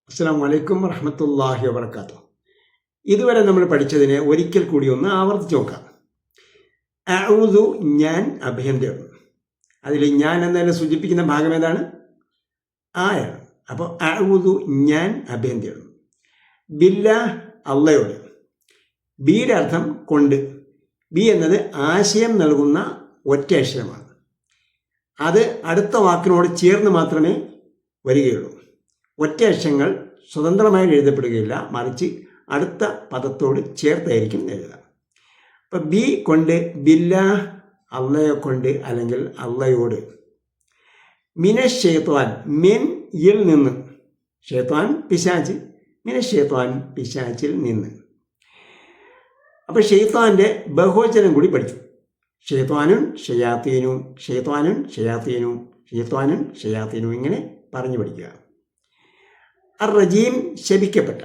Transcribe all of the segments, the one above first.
അസ്സലാമു അലൈക്കും വറഹ്മത്തുള്ളാഹി വബറകാതുഹു. ഇതുവരെ നമ്മൾ പഠിച്ചതിനെ ഒരിക്കൽ കൂടി ഒന്ന് ആവർത്തിച്ച് നോക്കാം. അഊദു, ഞാൻ അഭയം തേടുന്നു. അതിൽ ഞാൻ എന്നതിനെ സൂചിപ്പിക്കുന്ന ഭാഗം ഏതാണ്? ആയാണ്. അപ്പോൾ അഊദു, ഞാൻ അഭയം തേടുന്നു. ബില്ലാഹ്, അള്ളയോട്. ബിയുടെ അർത്ഥം കൊണ്ട്. ബി എന്നത് ആശയം നൽകുന്ന ഒറ്റ അക്ഷരമാണ്. അത് അടുത്ത വാക്കിനോട് ചേർന്ന് മാത്രമേ വരികയുള്ളൂ. ഒറ്റ അക്ഷരങ്ങൾ സ്വതന്ത്രമായി എഴുതപ്പെടുകയില്ല, മറിച്ച് അടുത്ത പദത്തോട് ചേർത്തായിരിക്കും എഴുതുക. അപ്പം ബി കൊണ്ട് ബില്ലാഹ്, അള്ളയെ കൊണ്ട് അല്ലെങ്കിൽ അള്ളയോട്. മിനശ്ശൈത്വാൻ, മിൻ യിൽ നിന്ന്. ഷൈത്വാൻ പിശാച്, മിനശ്ശൈത്വാൻ പിശാച്ചിൽ നിന്ന്. അപ്പോൾ ഷൈത്വാൻ്റെ ബഹുവചനം കൂടി പഠിച്ചു. ഷൈത്വാനുൻ ഷയാത്തീനു, ഷൈത്വാനുൻ ഷയാത്തീനു, ഷൈത്വാനുൻ ഷയാത്തീനു, ഇങ്ങനെ പറഞ്ഞു പഠിക്കുക. അർ റജീം, ശപിക്കപ്പെട്ട.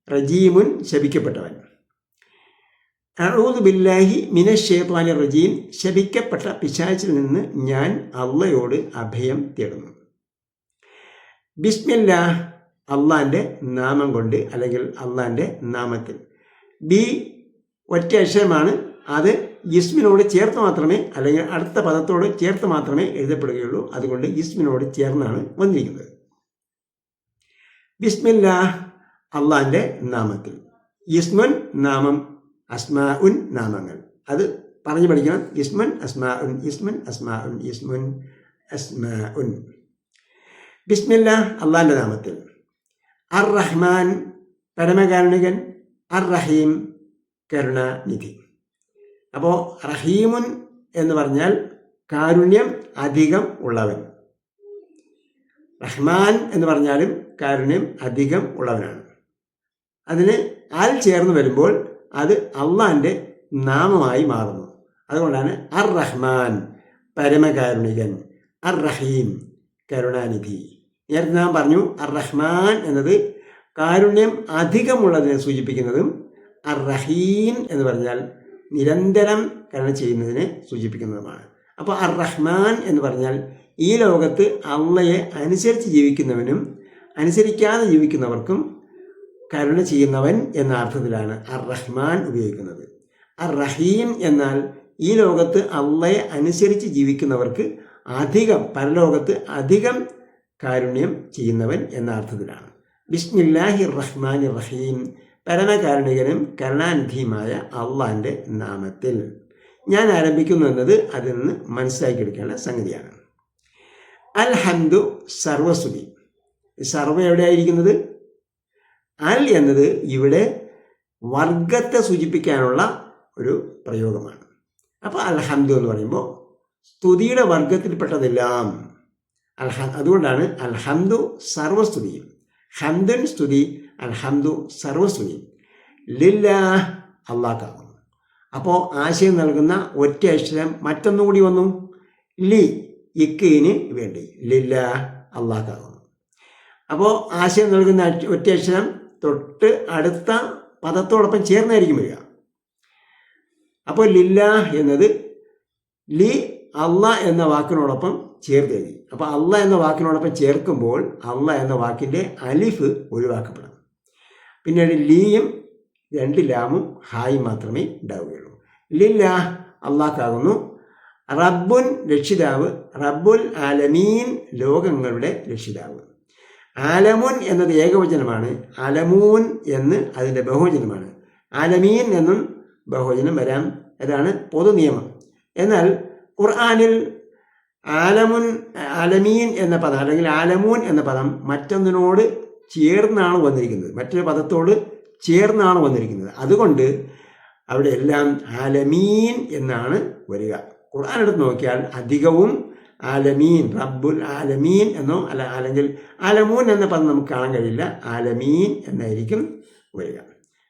റജീമുൻ, ശപിക്കപ്പെട്ടവൻ. അഊദു ബില്ലാഹി മിനശ്ശൈത്വാനിർ റജീം, ശപിക്കപ്പെട്ട പിശാചിൽ നിന്ന് ഞാൻ അള്ളയോട് അഭയം തേടുന്നു. ബിസ്മില്ലാഹ്, അള്ളാൻ്റെ നാമം കൊണ്ട് അല്ലെങ്കിൽ അള്ളാൻ്റെ നാമത്തിൽ. ബി ഒറ്റ അക്ഷരമാണ്. അത് ഇസ്മിനോട് ചേർത്ത് മാത്രമേ അല്ലെങ്കിൽ അടുത്ത പദത്തോട് ചേർത്ത് മാത്രമേ എഴുതപ്പെടുകയുള്ളൂ. അതുകൊണ്ട് ഇസ്മിനോട് ചേർന്നാണ് വന്നിരിക്കുന്നത്. ബിസ്മില്ലാഹ്, അള്ളാൻ്റെ നാമത്തിൽ. ഇസ്മുൻ, നാമം. അസ്മാ ഉൻ, നാമങ്ങൾ. അത് പറഞ്ഞു പഠിക്കണം. ഇസ്മുൻ അസ്മാ ഉൻ, ഇസ്മുൻ അസ്മാ ഉൻ, ഇസ്മുൻ അസ്മാ ഉൻ. ബിസ്മില്ലാഹ്, അള്ളാൻ്റെ നാമത്തിൽ. അർ റഹ്മാൻ, പരമകാരുണികൻ. അർ റഹീം, കരുണാനിധി. അപ്പോൾ റഹീമുൻ എന്ന് പറഞ്ഞാൽ കാരുണ്യം അധികം ഉള്ളവൻ. റഹ്മാൻ എന്ന് പറഞ്ഞാലും കാരുണ്യം അധികം ഉള്ളവനാണ്. അതിന് അൽ ചേർന്ന് വരുമ്പോൾ അത് അള്ളാൻ്റെ നാമമായി മാറുന്നു. അതുകൊണ്ടാണ് അർ റഹ്മാൻ, പരമകാരുണികൻ. അർ റഹീം, കരുണാനിധി. നേരത്തെ നാം പറഞ്ഞു അർ റഹ്മാൻ എന്നത് കാരുണ്യം അധികമുള്ളതിനെ സൂചിപ്പിക്കുന്നതും അർ റഹീം എന്ന് പറഞ്ഞാൽ നിരന്തരം കരുണ ചെയ്യുന്നതിനെ സൂചിപ്പിക്കുന്നതുമാണ്. അപ്പോൾ അർ റഹ്മാൻ എന്ന് പറഞ്ഞാൽ ഈ ലോകത്ത് അള്ളയെ അനുസരിച്ച് ജീവിക്കുന്നവനും അനുസരിക്കാതെ ജീവിക്കുന്നവർക്കും കരുണ ചെയ്യുന്നവൻ എന്ന അർത്ഥത്തിലാണ് അർ റഹ്മാൻ ഉപയോഗിക്കുന്നത്. അർ റഹീം എന്നാൽ ഈ ലോകത്ത് അള്ളയെ അനുസരിച്ച് ജീവിക്കുന്നവർക്ക് അധികം, പരലോകത്ത് അധികം കാരുണ്യം ചെയ്യുന്നവൻ എന്ന അർത്ഥത്തിലാണ്. ബിസ്മില്ലാഹിർ റഹ്മാനിർ റഹീം, പരമകാരുണികനും കരുണാനിധിയുമായ അള്ളാൻ്റെ നാമത്തിൽ. ഞാൻ ആരംഭിക്കുന്നു എന്നത് അതിൽ നിന്ന് മനസ്സിലാക്കിയെടുക്കേണ്ട സംഗതിയാണ്. അൽഹംദു, സർവസ്തുതി. സർവ എവിടെയായിരിക്കുന്നത്? അൽ എന്നത് ഇവിടെ വർഗത്തെ സൂചിപ്പിക്കാനുള്ള ഒരു പ്രയോഗമാണ്. അപ്പോൾ അൽഹംദു എന്ന് പറയുമ്പോൾ സ്തുതിയുടെ വർഗത്തിൽപ്പെട്ടതെല്ലാം അതുകൊണ്ടാണ് അൽഹംദു സർവസ്തുതിയും. ഹംദുൻ സ്തുതി, അൽഹംദു സർവസ്തുതി. ലില്ലാഹ്, അള്ളാഹ്ക്കാകുന്നു. അപ്പോൾ ആശയം നൽകുന്ന ഒറ്റ അക്ഷരം മറ്റൊന്നുകൂടി വന്നു. ലി, ഇക്കിന് വേണ്ടി. ലില്ലാഹ്, അള്ളാഹ്ക്കാകുന്നു. അപ്പോൾ ആശയം നൽകുന്ന ഒറ്റ അക്ഷരം തൊട്ട് അടുത്ത പദത്തോടൊപ്പം ചേർന്നായിരിക്കും വരിക. അപ്പോൾ ലില്ലാഹ് എന്നത് ലി, അള്ളാഹ് എന്ന വാക്കിനോടൊപ്പം ചേർത്ത് എഴുതി. അപ്പോൾ അള്ളാഹ് എന്ന വാക്കിനോടൊപ്പം ചേർക്കുമ്പോൾ അള്ളാഹ് എന്ന വാക്കിൻ്റെ അലിഫ് ഒഴിവാക്കപ്പെടണം. പിന്നീട് ലീയും രണ്ട് ലാമും ഹായും മാത്രമേ ഉണ്ടാവുകയുള്ളൂ. ലില്ലാഹ്, അള്ളാഹ്ക്കാകുന്നു. റബ്ബുൻ, രക്ഷിതാവ്. റബ്ബുൽ ആലമീൻ, ലോകങ്ങളുടെ രക്ഷിതാവ്. ആലമുൻ എന്നത് ഏകവചനമാണ്. അലമൂൻ എന്ന് അതിൻ്റെ ബഹുവചനമാണ്. ആലമീൻ എന്നും ബഹുവചനം വരാം. അതാണ് പൊതു നിയമം. എന്നാൽ ഖുർആനിൽ ആലമീൻ എന്ന പദം അല്ലെങ്കിൽ ആലമൂൻ എന്ന പദം മറ്റൊന്നിനോട് ചേർന്നാണ് വന്നിരിക്കുന്നത്, മറ്റൊരു പദത്തോട് ചേർന്നാണ് വന്നിരിക്കുന്നത്. അതുകൊണ്ട് അവിടെ എല്ലാം ആലമീൻ എന്നാണ് വരിക. ഖുർആൻ എടുത്ത് നോക്കിയാൽ അധികവും ആലമീൻ, റബ്ബുൽ ആലമീൻ എന്നോ അല്ലെങ്കിൽ ആലമൂൻ എന്ന പദം നമുക്ക് കാണാൻ കഴിയില്ല. ആലമീൻ എന്നായിരിക്കും വരിക.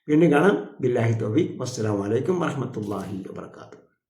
വീണ്ടും കാണാം. ബില്ലാഹി തൗഫീഖ്. വസ്സലാമു അലൈക്കും വറഹ്മത്തുള്ളാഹി വബറകാതുഹു.